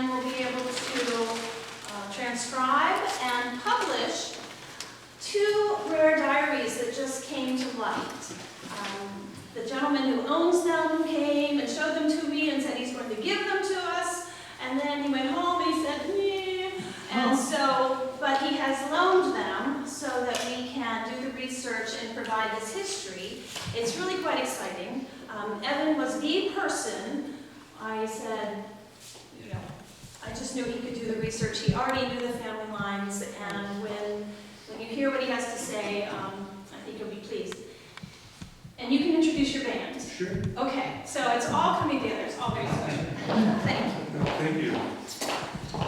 and we'll be able to transcribe and publish 2 rare diaries that just came to light. The gentleman who owns them came and showed them to me and said he's going to give them to us, and then he went home and he said, meh. And so, but he has loaned them so that we can do the research and provide this history. It's really quite exciting. Evan was the person. I said, you know, I just knew he could do the research. He already knew the family lines, and when you hear what he has to say, I think you'll be pleased. And you can introduce your band. Sure. Okay, so it's all coming together. It's all very special. Thank you. Thank you.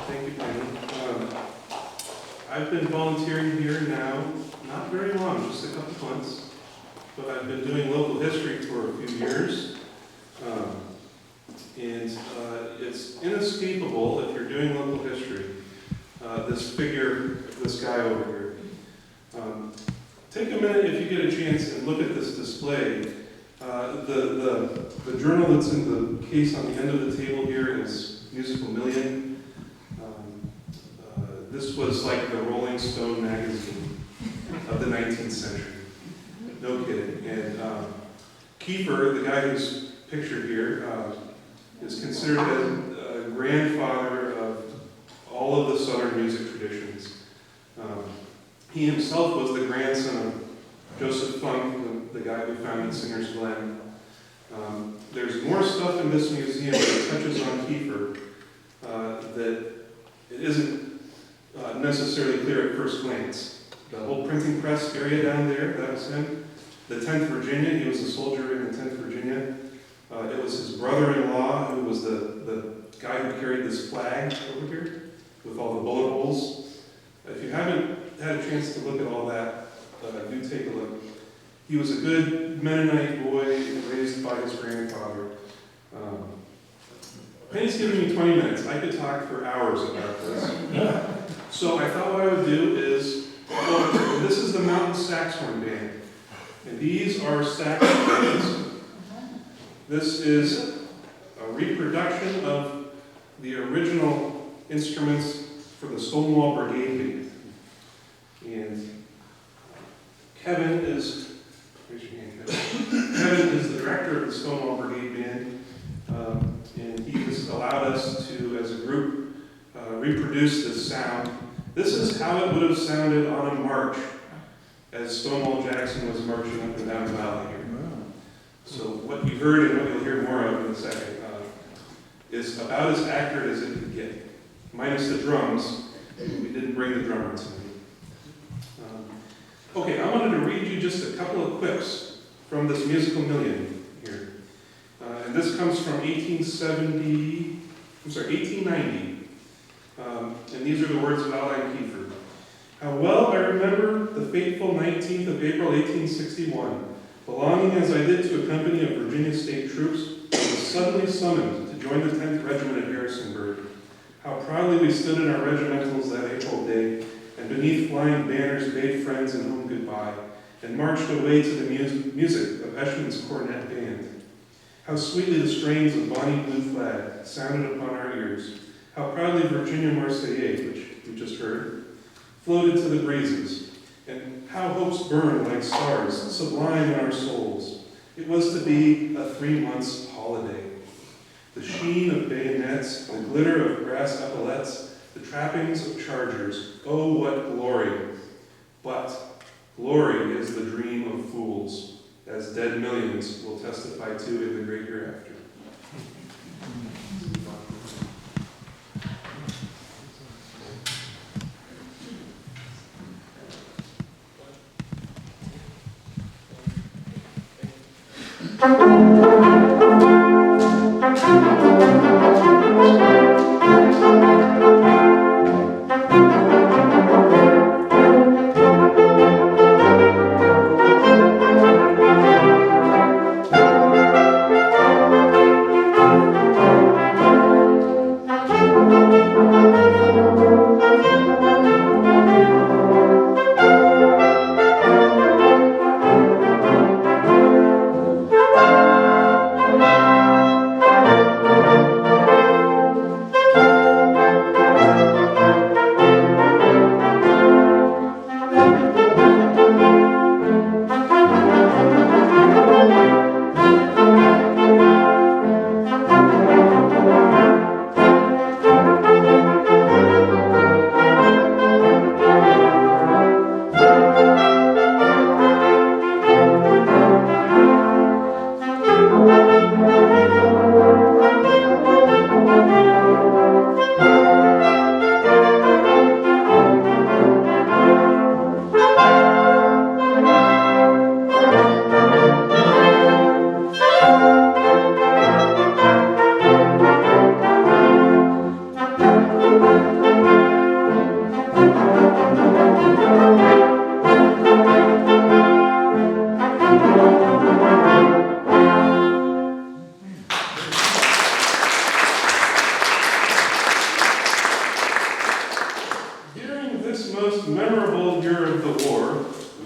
Thank you, Penny. I've been volunteering here now, not very long, just a couple months, but I've been doing local history for a few years. And it's inescapable if you're doing local history, this figure, this guy over here. Take a minute if you get a chance and look at this display. The journal that's in the case on the end of the table here is Musical Million. This was like the Rolling Stone magazine of the 19th century. No kidding. And Keiffer, the guy who's pictured here, is considered a grandfather of all of the Southern music traditions. He himself was the grandson of Joseph Funk, the guy who founded Singer's Glen. There's more stuff in this museum that touches on Keiffer that it isn't necessarily clear at first glance. The whole printing press area down there, that was him. The 10th Virginia, he was a soldier in the 10th Virginia. It was his brother-in-law who was the guy who carried this flag over here with all the bullet holes. If you haven't had a chance to look at all that, do take a look. He was a good Mennonite boy raised by his grandfather. Penny's giving me 20 minutes. I could talk for hours about this. So I thought what I would do is, this is the Mountain Saxhorn Band. And these are saxophones. This is a reproduction of the original instruments for the Stonewall Brigade Band. And Kevin is, raise your hand, Kevin. Kevin is the director of the Stonewall Brigade Band. And he has allowed us to, as a group, reproduce this sound. This is how it would have sounded on a march as Stonewall Jackson was marching up and down the valley here. So what you heard and what you'll hear more of in a second is about as accurate as it could get, minus the drums. We didn't bring the drummer tonight. Okay, I wanted to read you just a couple of quips from this Musical Million here. And this comes from 1890. And these are the words of Aldine Keiffer. How well I remember the fateful 19th of April, 1861. Belonging as I did to a company of Virginia State troops, I was suddenly summoned to join the 10th Regiment at Harrisonburg. How proudly we stood in our regimentals that April day, and beneath flying banners bade friends and home goodbye, and marched away to the music of Eshman's cornet band. How sweetly the strains of Bonnie Blue Flag sounded upon our ears. How proudly Virginia Marseillaise, which we just heard, floated to the breezes. And how hopes burned like stars, sublime in our souls. It was to be a 3 months holiday. The sheen of bayonets, the glitter of brass epaulets, the trappings of chargers. Oh, what glory! But glory is the dream of fools, as dead millions will testify to in the great hereafter.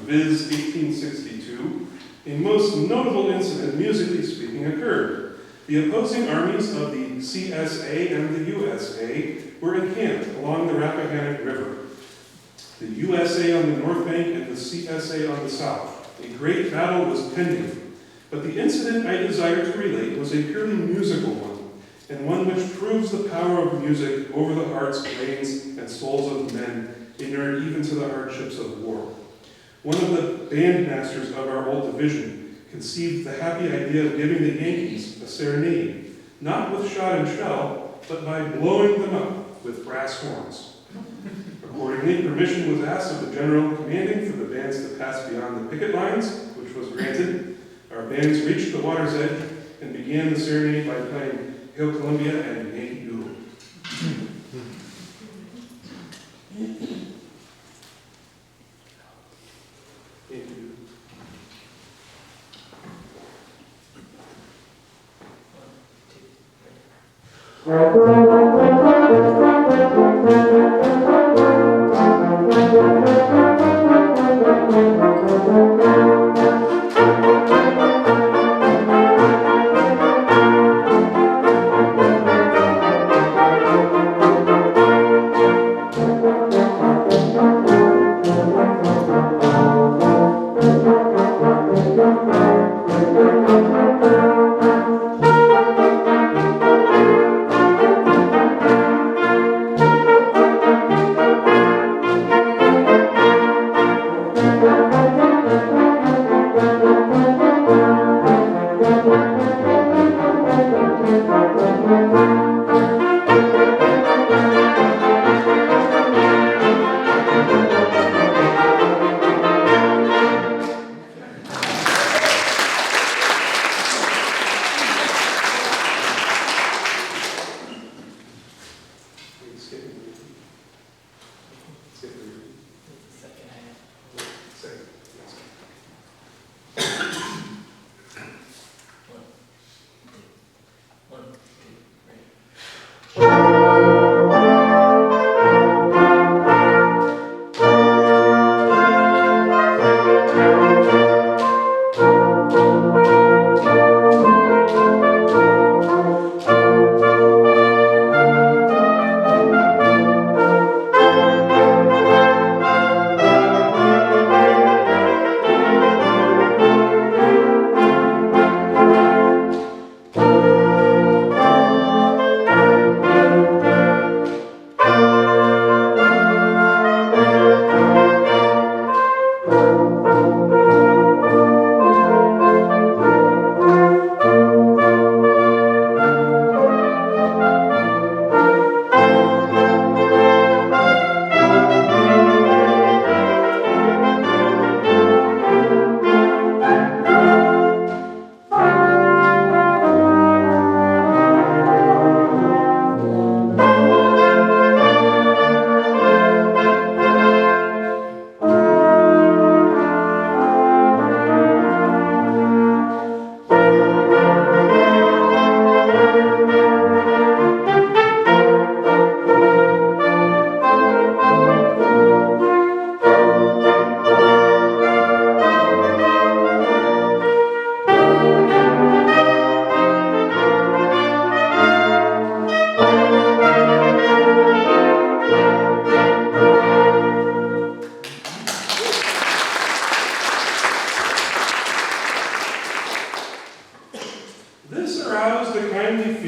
viz. 1862, a most notable incident, musically speaking, occurred. The opposing armies of the CSA and the USA were encamped along the Rappahannock River. The USA on the north bank and the CSA on the south. A great battle was pending, but the incident I desire to relate was a purely musical one, and one which proves the power of music over the hearts, brains, and souls of men, inured even to the hardships of war. One of the bandmasters of our old division conceived the happy idea of giving the Yankees a serenade, not with shot and shell, but by blowing them up with brass horns. Accordingly, permission was asked of the general commanding for the bands to pass beyond the picket lines, which was granted. Our bands reached the water's edge and began the serenade by playing Hail Columbia and Yankee Doodle.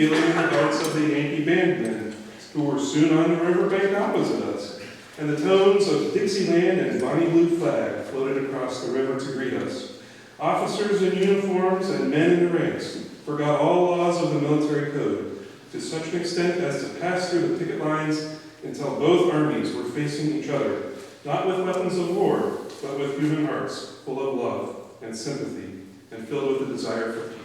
feeling in the hearts of the Yankee bandmen, who were soon on the riverbank opposite us, and the tones of Dixieland and Bonnie Blue Flag floated across the river to greet us. Officers in uniforms and men in the ranks forgot all laws of the military code, to such an extent as to pass through the picket lines until both armies were facing each other, not with weapons of war, but with human hearts full of love and sympathy and filled with a desire for peace.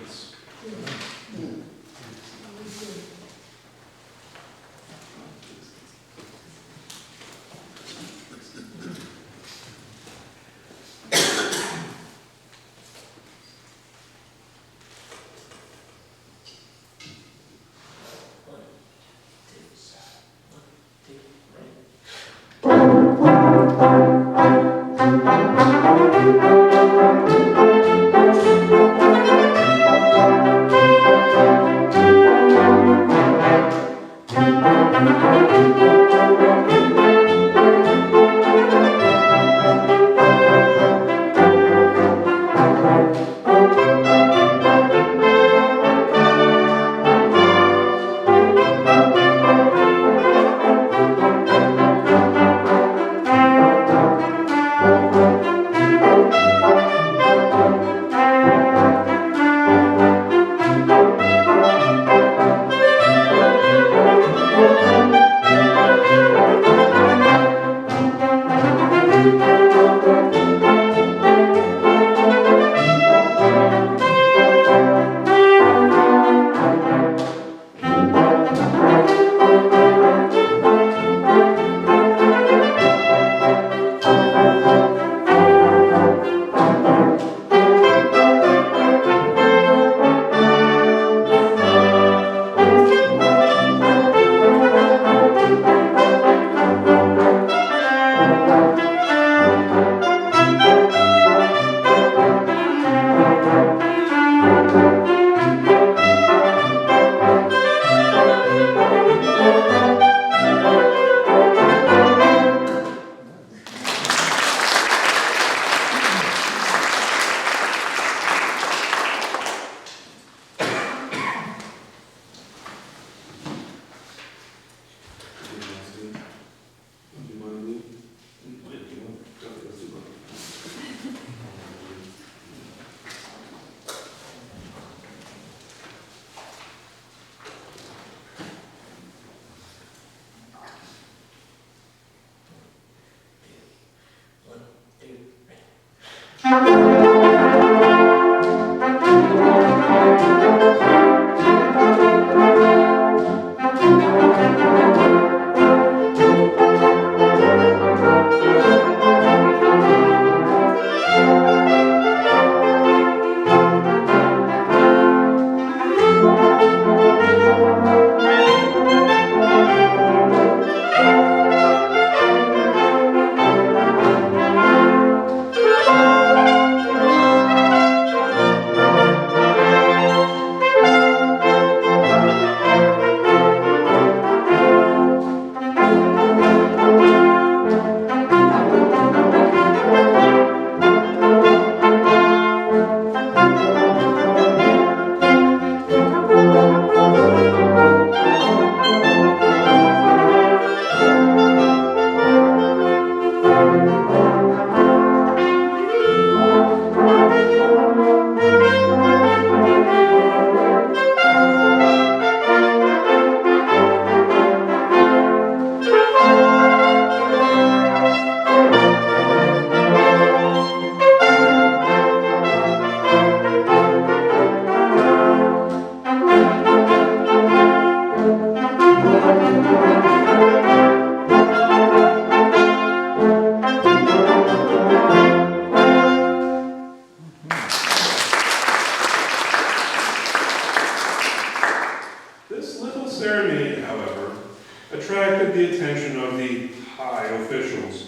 attracted the attention of the high officials,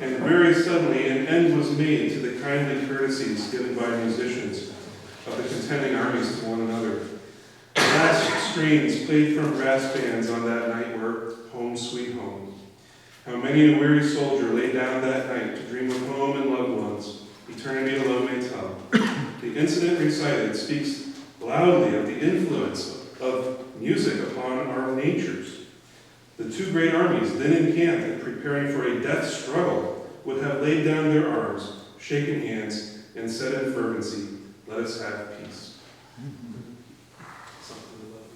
and very suddenly an end was made to the kindly courtesies given by musicians of the contending armies to one another. The last strains played from brass bands on that night were Home Sweet Home. How many a weary soldier lay down that night to dream of home and loved ones, eternity alone may tell. The incident recited speaks loudly of the influence of music upon our natures. The two great armies then encamped and preparing for a death struggle would have laid down their arms, shaken hands, and said in fervency, "Let us have peace." Something to love.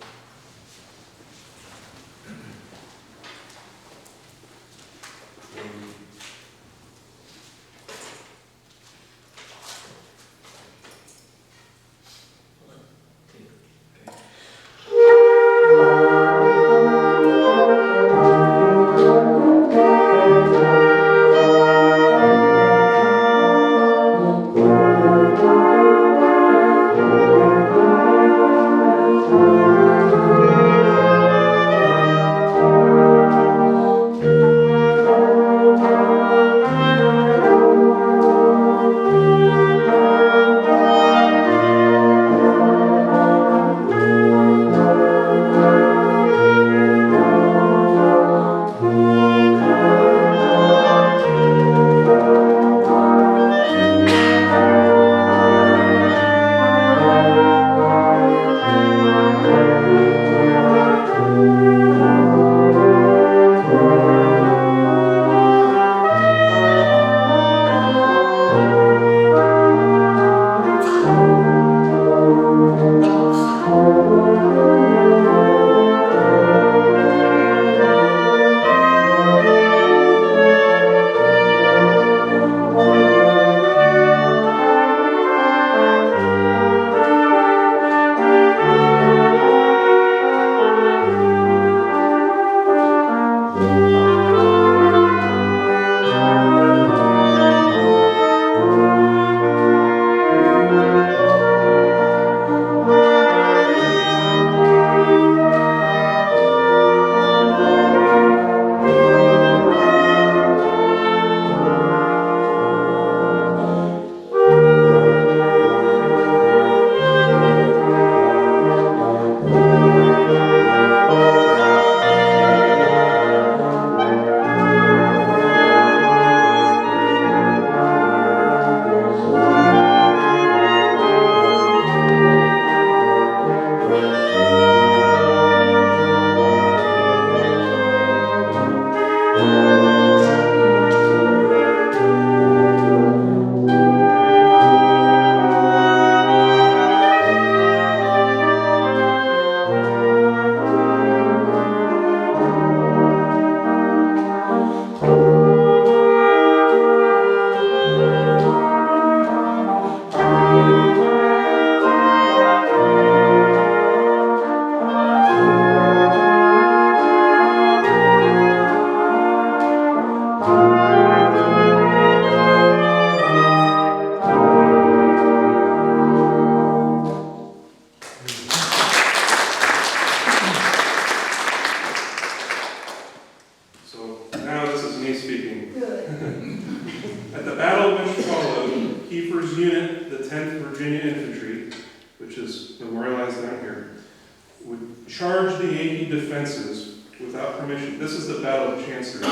charged the Yankee defenses without permission. This is the Battle of Chancery,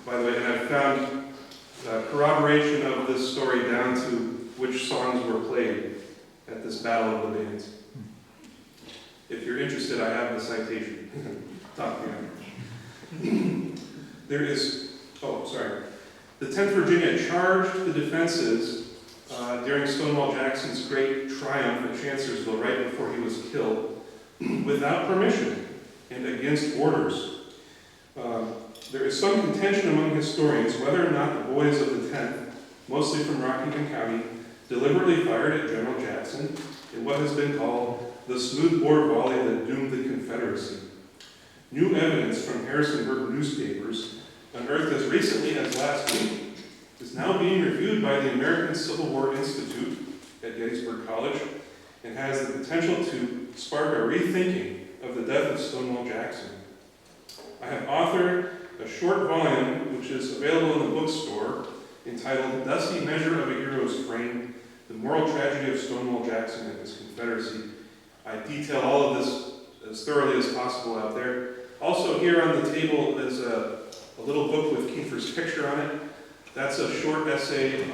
by the way, and I've found corroboration of this story down to which songs were played at this Battle of the Bands. If you're interested, I have the citation. Talk to me. There is, the 10th Virginia charged the defenses during Stonewall Jackson's great triumph at Chancellorsville right before he was killed without permission and against orders. There is some contention among historians whether or not the boys of the 10th, mostly from Rocktown County, deliberately fired at General Jackson in what has been called the smoothbore volley that doomed the Confederacy. New evidence from Harrisonburg newspapers, unearthed as recently as last week, is now being reviewed by the American Civil War Institute at Gettysburg College and has the potential to spark a rethinking of the death of Stonewall Jackson. I have authored a short volume which is available in the bookstore entitled Dusty Measure of a Hero's Frame, The Moral Tragedy of Stonewall Jackson and His Confederacy. I detail all of this as thoroughly as possible out there. Also here on the table is a little book with Keiffer's picture on it. That's a short essay,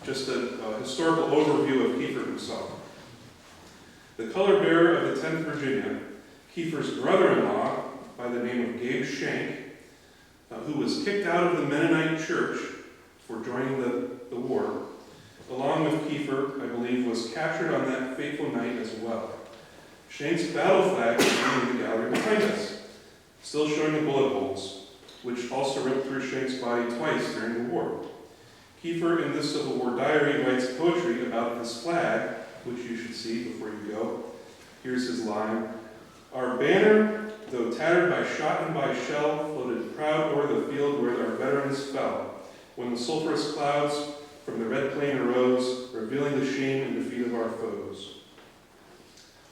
just a historical overview of Keiffer himself. The color bearer of the 10th Virginia, Keiffer's brother-in-law by the name of Gabe Schenck, who was kicked out of the Mennonite church for joining the war, along with Keiffer, I believe, was captured on that fateful night as well. Schenck's battle flag is in the gallery behind us, still showing the bullet holes, which also ripped through Schenck's body twice during the war. Keiffer, in this Civil War diary, writes poetry about this flag, which you should see before you go. Here's his line. Our banner, though tattered by shot and by shell, floated proud o'er the field where our veterans fell, when the sulphurous clouds from the red plain arose, revealing the shame and defeat of our foes.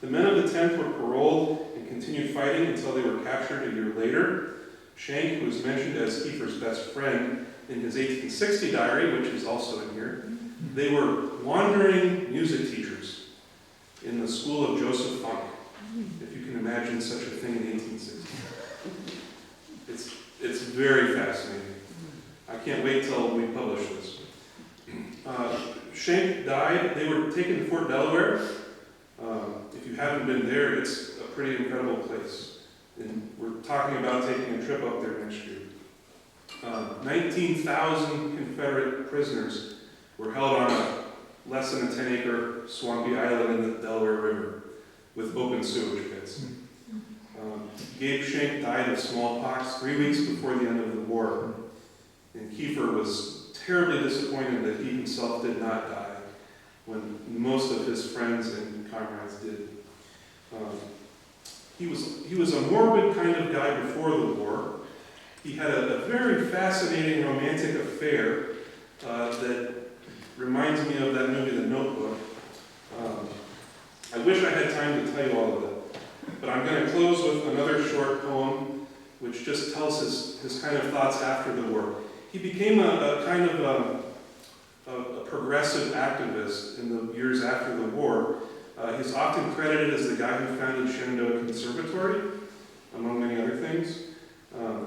The men of the 10th were paroled and continued fighting until they were captured a year later. Schenck, who is mentioned as Keiffer's best friend in his 1860 diary, which is also in here, they were wandering music teachers in the school of Joseph Funk, if you can imagine such a thing in the 1860s. It's very fascinating. I can't wait till we publish this. Schenck died. They were taken to Fort Delaware. If you haven't been there, it's a pretty incredible place. And we're talking about taking a trip up there next year. 19,000 Confederate prisoners were held on a less than a 10-acre swampy island in the Delaware River with open sewage pits. Gabe Schenck died of smallpox 3 weeks before the end of the war. And Keiffer was terribly disappointed that he himself did not die when most of his friends and comrades did. He was a morbid kind of guy before the war. He had a very fascinating romantic affair that reminds me of that movie, The Notebook. I wish I had time to tell you all of it, but I'm going to close with another short poem which just tells his kind of thoughts after the war. He became a kind of a progressive activist in the years after the war. He's often credited as the guy who founded Shenandoah Conservatory, among many other things.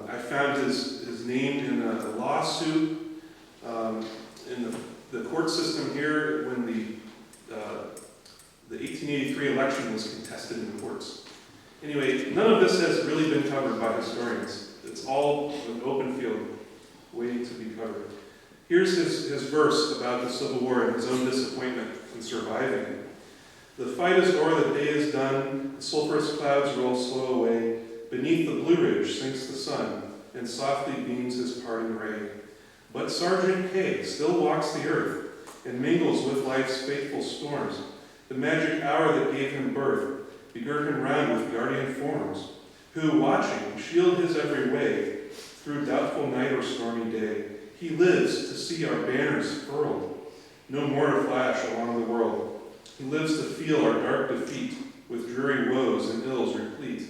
I found his name in a lawsuit in the court system here when the 1883 election was contested in the courts. Anyway, none of this has really been covered by historians. It's all an open field waiting to be covered. Here's his verse about the Civil War and his own disappointment in surviving it. The fight is o'er, the day is done, the sulphurous clouds roll slow away, beneath the Blue Ridge sinks the sun, and softly beams his parting ray. But Sergeant K still walks the earth, and mingles with life's faithful storms. The magic hour that gave him birth begirt him round with guardian forms, who, watching, shield his every way, through doubtful night or stormy day. He lives to see our banners furled, no more to flash along the world. He lives to feel our dark defeat, with dreary woes and ills replete,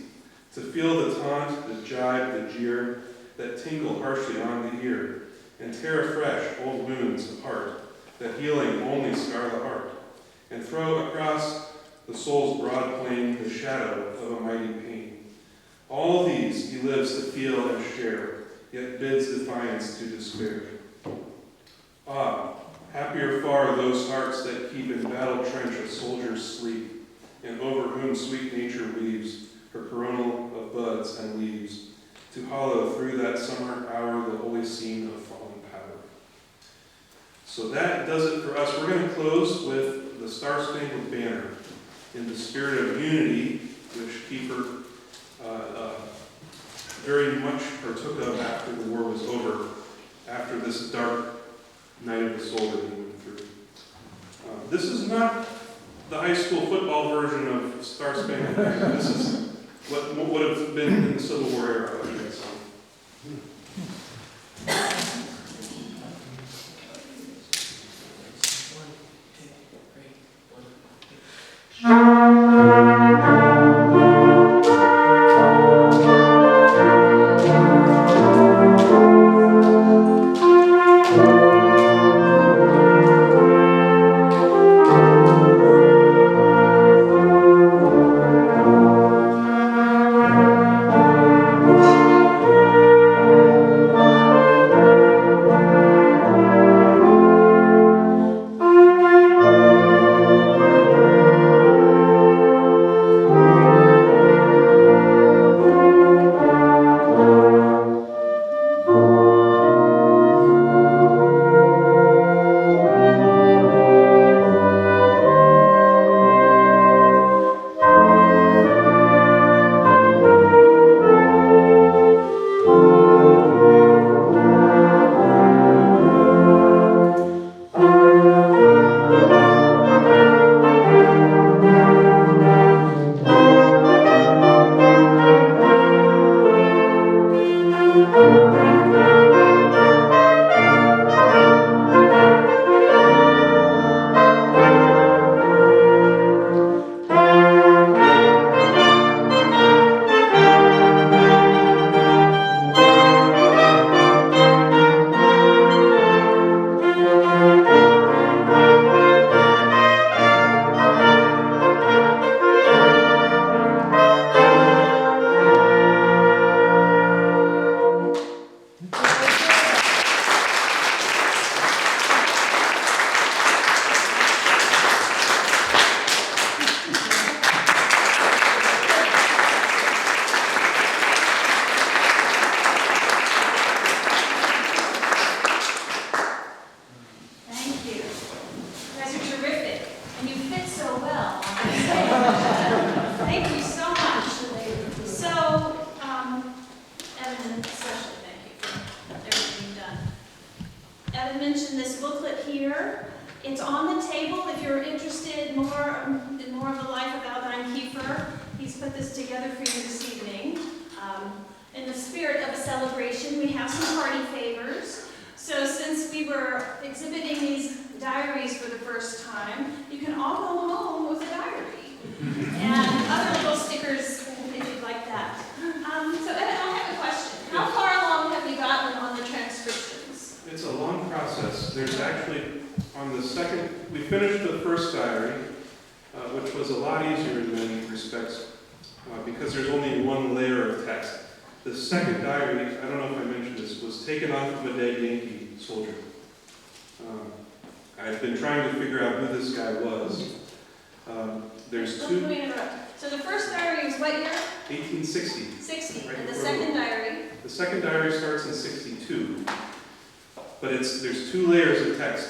to feel the taunt, the jibe, the jeer, that tinkle harshly on the ear, and tear afresh old wounds apart, that healing only scar the heart, and throw across the soul's broad plain, the shadow of a mighty pain. All these he lives to feel and share, yet bids defiance to despair. Ah, happier far those hearts that keep in battle trench a soldier's sleep, and over whom sweet nature weaves her coronal of buds and leaves, to hollow through that summer hour the holy scene of fallen power. So that does it for us. We're going to close with the Star-Spangled Banner in the spirit of unity, which Keiffer very much partook of after the war was over, after this dark night of the soul that he went through. This is not the high school football version of Star-Spangled Banner. This is what would have been in the Civil War era, I think so.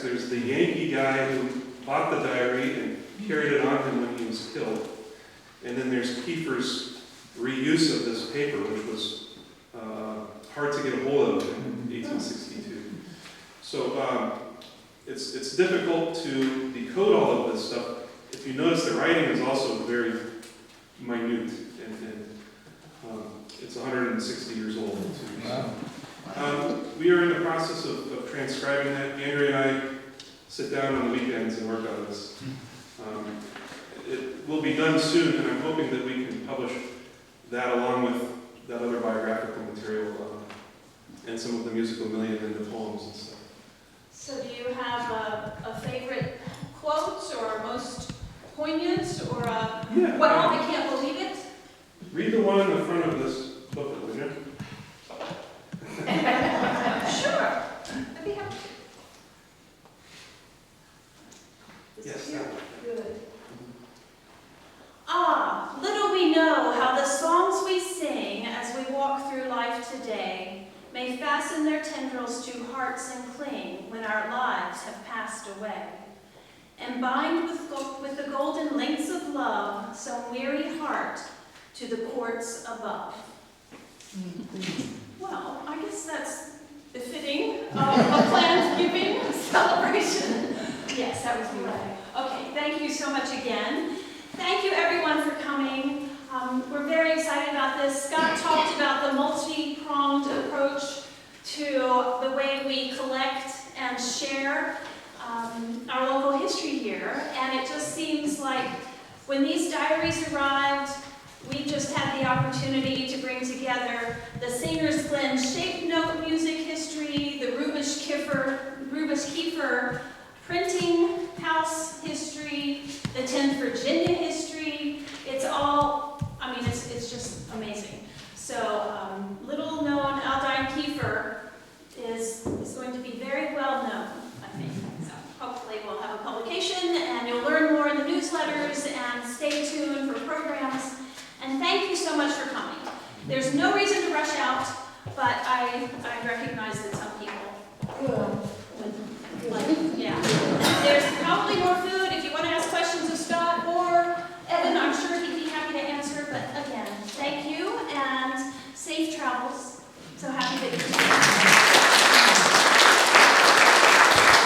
There's the Yankee guy who bought the diary and carried it on him when he was killed. And then there's Keiffer's reuse of this paper, which was hard to get a hold of in 1862. So it's difficult to decode all of this stuff. If you notice, the writing is also very minute, and it's 160 years old. Too. Wow. We are in the process of transcribing that. Andrea and I sit down on the weekends and work on this. It will be done soon, and I'm hoping that we can publish that along with that other biographical material and some of the musical million and the poems and stuff. So do you have a favorite quote or most poignant or a, Yeah. wow, I can't believe it? Read the one in the front of this booklet, will you? Sure, I'd be happy to. This Yes, is here. that one. Good. Ah, little we know how the songs we sing as we walk through life today may fasten their tendrils to hearts and cling when our lives have passed away. And bind with the golden links of love some weary heart to the courts above. Well, I guess that's befitting of a planned giving celebration. Yes, that was beautiful. Okay, thank you so much again. Thank you everyone for coming. We're very excited about this. Scott talked about the multi-pronged approach to the way we collect and share our local history here, and it just seems like when these diaries arrived, we just had the opportunity to bring together the Singer's Glen shape note music history, the Rubish Keiffer printing house history, the 10th Virginia history. It's all, I mean, it's just amazing. So little known Aldine Keiffer is going to be very well known, I think. So hopefully we'll have a publication and you'll learn more in the newsletters, and stay tuned for programs. And thank you so much for coming. There's no reason to rush out, but I recognize that